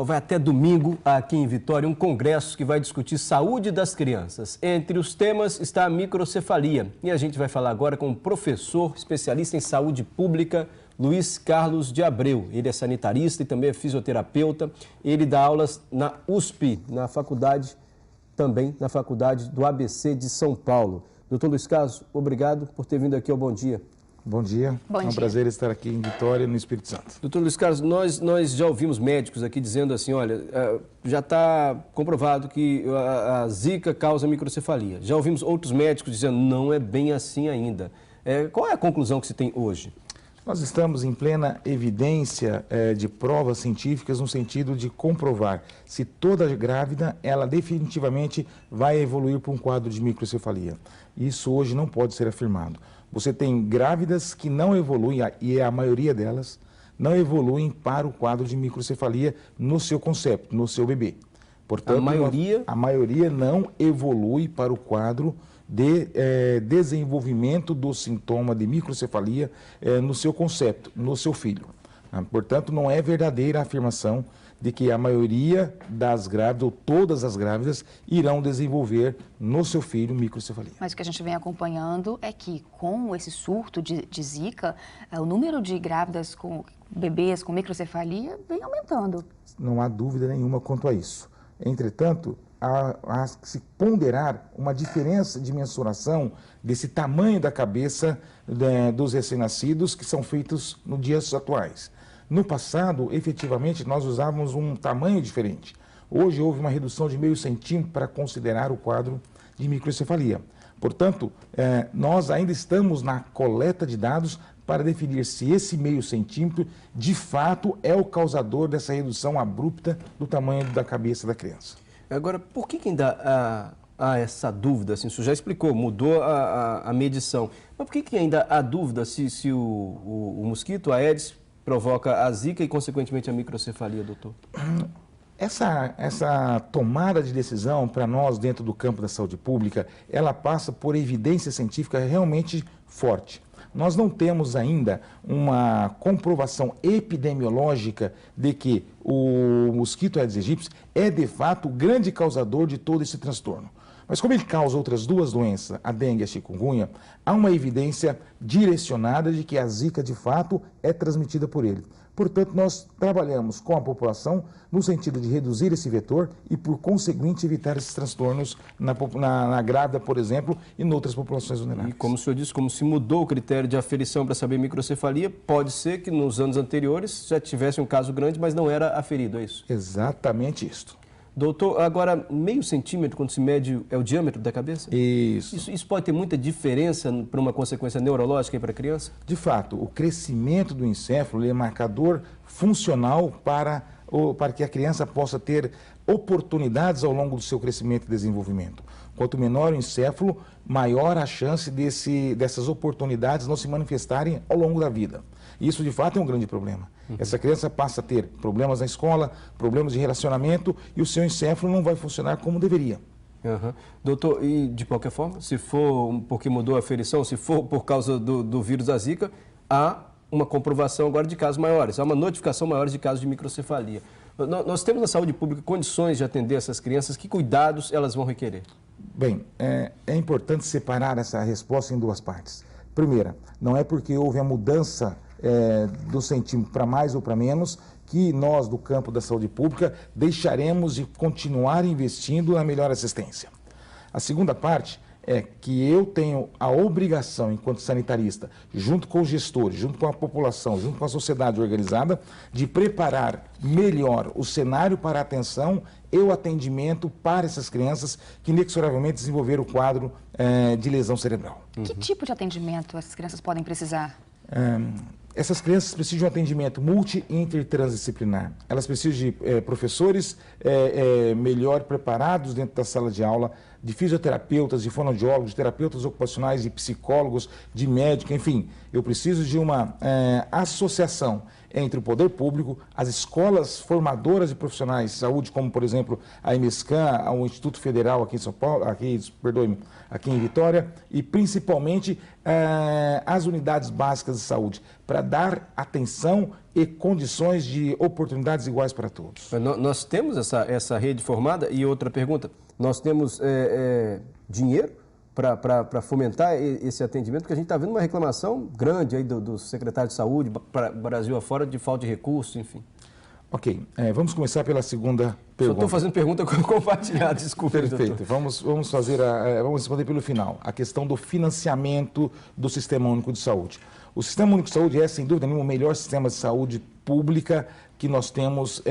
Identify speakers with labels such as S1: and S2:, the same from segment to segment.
S1: Vai até domingo aqui em Vitória um congresso que vai discutir saúde das crianças. Entre os temas está a microcefalia. E a gente vai falar agora com o professor especialista em saúde pública, Luiz Carlos de Abreu. Ele é sanitarista e também é fisioterapeuta. Ele dá aulas na USP, também na faculdade do ABC de São Paulo. Doutor Luiz Carlos, obrigado por ter vindo aqui ao Bom Dia.
S2: Bom dia, é um prazer estar aqui em Vitória, no Espírito Santo.
S1: Doutor Luiz Carlos, nós já ouvimos médicos aqui dizendo assim, olha, já está comprovado que a zika causa microcefalia. Já ouvimos outros médicos dizendo, não é bem assim ainda. Qual é a conclusão que se tem hoje?
S2: Nós estamos em plena evidência de provas científicas no sentido de comprovar se toda grávida, ela definitivamente vai evoluir para um quadro de microcefalia. Isso hoje não pode ser afirmado. Você tem grávidas que não evoluem, e a maioria delas, não evoluem para o quadro de microcefalia no seu conceito, no seu bebê. Portanto, a maioria não evolui para o quadro de desenvolvimento do sintoma de microcefalia no seu conceito, no seu filho. Portanto, não é verdadeira a afirmação de que a maioria das grávidas, ou todas as grávidas, irão desenvolver no seu filho microcefalia.
S3: Mas o que a gente vem acompanhando é que, com esse surto de zika, o número de grávidas com bebês com microcefalia vem aumentando.
S2: Não há dúvida nenhuma quanto a isso. Entretanto, há que se ponderar uma diferença de mensuração desse tamanho da cabeça dos recém-nascidos que são feitos nos dias atuais. No passado, efetivamente, nós usávamos um tamanho diferente. Hoje houve uma redução de meio centímetro para considerar o quadro de microcefalia. Portanto, nós ainda estamos na coleta de dados para definir se esse meio centímetro, de fato, é o causador dessa redução abrupta do tamanho da cabeça da criança.
S1: Agora, por que ainda há essa dúvida? Assim, o senhor já explicou, mudou a medição. Mas por que ainda há dúvida se o mosquito, a Aedes, provoca a zika e, consequentemente, a microcefalia, doutor?
S2: Essa tomada de decisão para nós dentro do campo da saúde pública, ela passa por evidência científica realmente forte. Nós não temos ainda uma comprovação epidemiológica de que o mosquito Aedes aegypti é, de fato, o grande causador de todo esse transtorno. Mas como ele causa outras duas doenças, a dengue e a chikungunya, há uma evidência direcionada de que a zika, de fato, é transmitida por ele. Portanto, nós trabalhamos com a população no sentido de reduzir esse vetor e, por conseguinte, evitar esses transtornos na grávida, por exemplo, e em outras populações vulneráveis.
S1: E como o senhor disse, como se mudou o critério de aferição para saber microcefalia, pode ser que nos anos anteriores já tivesse um caso grande, mas não era aferido, é isso?
S2: Exatamente isso.
S1: Doutor, agora, meio centímetro, quando se mede, é o diâmetro da cabeça? Isso pode ter muita diferença para uma consequência neurológica para a criança?
S2: De fato, o crescimento do encéfalo é marcador funcional para que a criança possa ter oportunidades ao longo do seu crescimento e desenvolvimento. Quanto menor o encéfalo, maior a chance dessas oportunidades não se manifestarem ao longo da vida. Isso, de fato, é um grande problema. Essa criança passa a ter problemas na escola, problemas de relacionamento e o seu encéfalo não vai funcionar como deveria.
S1: Doutor, e de qualquer forma, se for porque mudou a aferição, se for por causa do vírus da zika, há uma comprovação agora de casos maiores, há uma notificação maior de casos de microcefalia. Nós temos na saúde pública condições de atender essas crianças, que cuidados elas vão requerer?
S2: Bem, é importante separar essa resposta em duas partes. Primeira, não é porque houve a mudança do centímetro para mais ou para menos que nós, do campo da saúde pública, deixaremos de continuar investindo na melhor assistência. A segunda parte é que eu tenho a obrigação, enquanto sanitarista, junto com os gestores, junto com a população, junto com a sociedade organizada, de preparar melhor o cenário para a atenção e o atendimento para essas crianças que inexoravelmente desenvolveram o quadro de lesão cerebral.
S3: Que tipo de atendimento essas crianças podem precisar?
S2: Essas crianças precisam de um atendimento multi e intertransdisciplinar. Elas precisam de professores melhor preparados dentro da sala de aula, de fisioterapeutas, de fonoaudiólogos, de terapeutas ocupacionais, de psicólogos, de médicos, enfim. Eu preciso de uma associação entre o poder público, as escolas formadoras de profissionais de saúde, como, por exemplo, a EMESCAN, o Instituto Federal aqui em São Paulo, aqui em Vitória, e principalmente as unidades básicas de saúde, para dar atenção e condições de oportunidades iguais para todos.
S1: Nós temos essa rede formada. E outra pergunta, nós temos dinheiro para fomentar esse atendimento? Porque a gente está vendo uma reclamação grande aí do secretário de Saúde, Brasil afora, de falta de recursos, enfim.
S2: Ok, vamos começar pela segunda pergunta.
S1: Só estou fazendo pergunta compartilhada, desculpe.
S2: Perfeito, vamos responder pelo final. A questão do financiamento do Sistema Único de Saúde. O Sistema Único de Saúde é, sem dúvida nenhuma, o melhor sistema de saúde pública que nós temos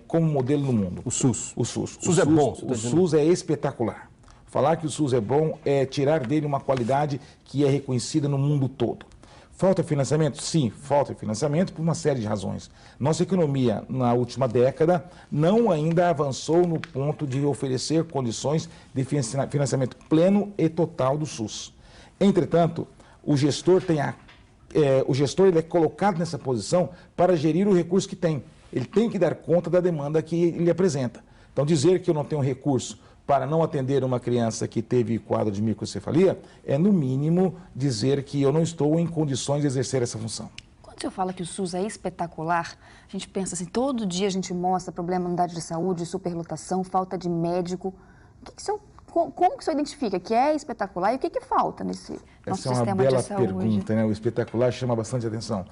S2: como modelo no mundo.
S1: O SUS.
S2: O SUS.
S1: O SUS é bom.
S2: O SUS é espetacular. Falar que o SUS é bom é tirar dele uma qualidade que é reconhecida no mundo todo. Falta financiamento? Sim, falta financiamento por uma série de razões. Nossa economia, na última década, não ainda avançou no ponto de oferecer condições de financiamento pleno e total do SUS. Entretanto, o gestor ele é colocado nessa posição para gerir o recurso que tem. Ele tem que dar conta da demanda que ele apresenta. Então, dizer que eu não tenho recurso para não atender uma criança que teve quadro de microcefalia é, no mínimo, dizer que eu não estou em condições de exercer essa função.
S3: Quando o senhor fala que o SUS é espetacular, a gente pensa assim, todo dia a gente mostra problema na unidade de saúde, superlotação, falta de médico. Como que o senhor identifica que é espetacular e o que falta nesse nosso sistema de saúde?
S2: Essa é uma bela pergunta, né? O espetacular chama bastante atenção.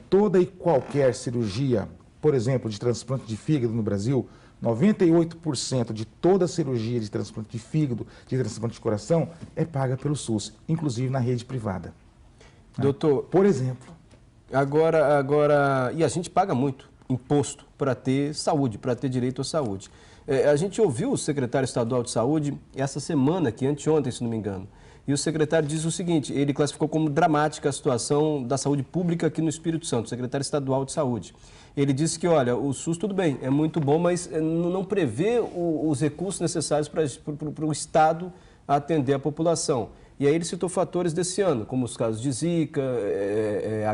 S2: Toda e qualquer cirurgia, por exemplo, de transplante de fígado no Brasil, 98% de toda a cirurgia de transplante de fígado, de transplante de coração, é paga pelo SUS, inclusive na rede privada.
S1: Doutor,
S2: por exemplo.
S1: Agora, e a gente paga muito imposto para ter saúde, para ter direito à saúde. A gente ouviu o secretário estadual de saúde essa semana, aqui anteontem, se não me engano, e o secretário diz o seguinte, ele classificou como dramática a situação da saúde pública aqui no Espírito Santo, o secretário estadual de saúde. Ele disse que, olha, o SUS tudo bem, é muito bom, mas não prevê os recursos necessários para o Estado atender a população. E aí ele citou fatores desse ano, como os casos de Zika,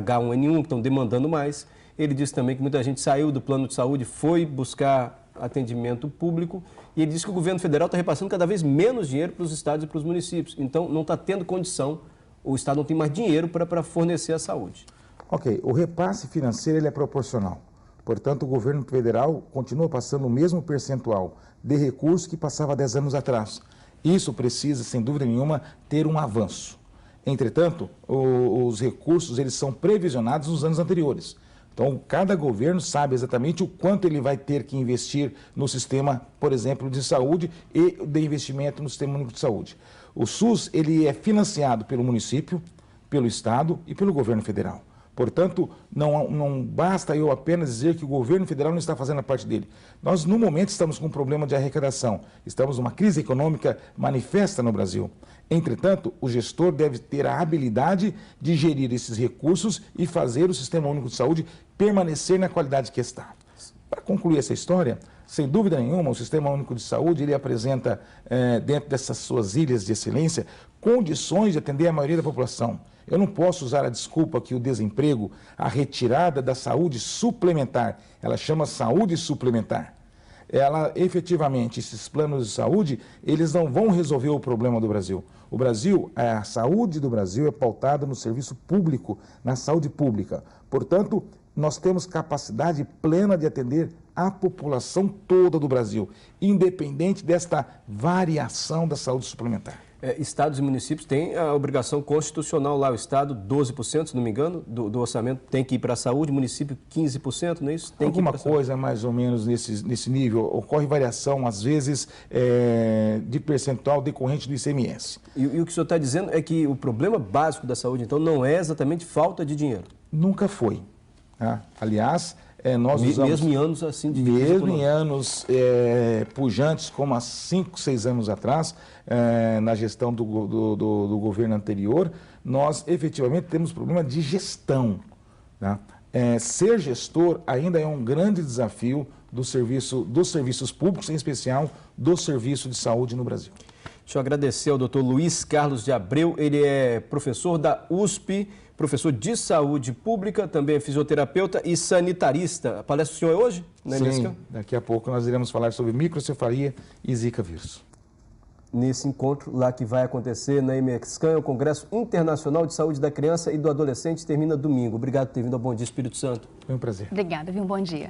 S1: H1N1, que estão demandando mais. Ele disse também que muita gente saiu do plano de saúde, foi buscar atendimento público, e ele disse que o governo federal está repassando cada vez menos dinheiro para os estados e para os municípios. Então, não está tendo condição, o Estado não tem mais dinheiro para fornecer a saúde.
S2: Ok, o repasse financeiro ele é proporcional. Portanto, o governo federal continua passando o mesmo percentual de recursos que passava 10 anos atrás. Isso precisa, sem dúvida nenhuma, ter um avanço. Entretanto, os recursos eles são previsionados nos anos anteriores. Então, cada governo sabe exatamente o quanto ele vai ter que investir no sistema, por exemplo, de saúde e de investimento no Sistema Único de Saúde. O SUS ele é financiado pelo município, pelo Estado e pelo governo federal. Portanto, não basta eu apenas dizer que o governo federal não está fazendo a parte dele. Nós, no momento, estamos com um problema de arrecadação. Estamos numa crise econômica manifesta no Brasil. Entretanto, o gestor deve ter a habilidade de gerir esses recursos e fazer o Sistema Único de Saúde permanecer na qualidade que está. Para concluir essa história, sem dúvida nenhuma, o Sistema Único de Saúde ele apresenta, dentro dessas suas ilhas de excelência, condições de atender a maioria da população. Eu não posso usar a desculpa que o desemprego, a retirada da saúde suplementar, ela chama saúde suplementar. Ela, efetivamente, esses planos de saúde, eles não vão resolver o problema do Brasil. O Brasil, a saúde do Brasil é pautada no serviço público, na saúde pública. Portanto, nós temos capacidade plena de atender a população toda do Brasil, independente desta variação da saúde suplementar.
S1: Estados e municípios têm a obrigação constitucional lá. O Estado, 12%, se não me engano, do orçamento tem que ir para a saúde, município, 15%, não é isso? Tem
S2: Alguma coisa mais ou menos nesse nível. Ocorre variação, às vezes, de percentual decorrente do ICMS.
S1: E o que o senhor está dizendo é que o problema básico da saúde, então, não é exatamente falta de dinheiro?
S2: Nunca foi. Tá? Aliás, nós usamos...
S1: Mesmo em anos assim de
S2: difícil. Mesmo em anos pujantes, como há 5, 6 anos atrás, na gestão do governo anterior, nós efetivamente temos problema de gestão. Tá? Ser gestor ainda é um grande desafio dos serviços públicos, em especial do serviço de saúde no Brasil.
S1: Deixa eu agradecer ao doutor Luiz Carlos de Abreu, ele é professor da USP, professor de saúde pública, também é fisioterapeuta e sanitarista. A palestra do senhor é hoje?
S2: Sim, daqui a pouco nós iremos falar sobre microcefalia e Zika vírus.
S1: nesse encontro lá que vai acontecer na EMEXCAN, o Congresso Internacional de Saúde da Criança e do Adolescente, termina domingo. Obrigado por ter vindo ao Bom Dia Espírito Santo.
S2: Foi um prazer.
S3: Obrigada, viu? Um bom dia.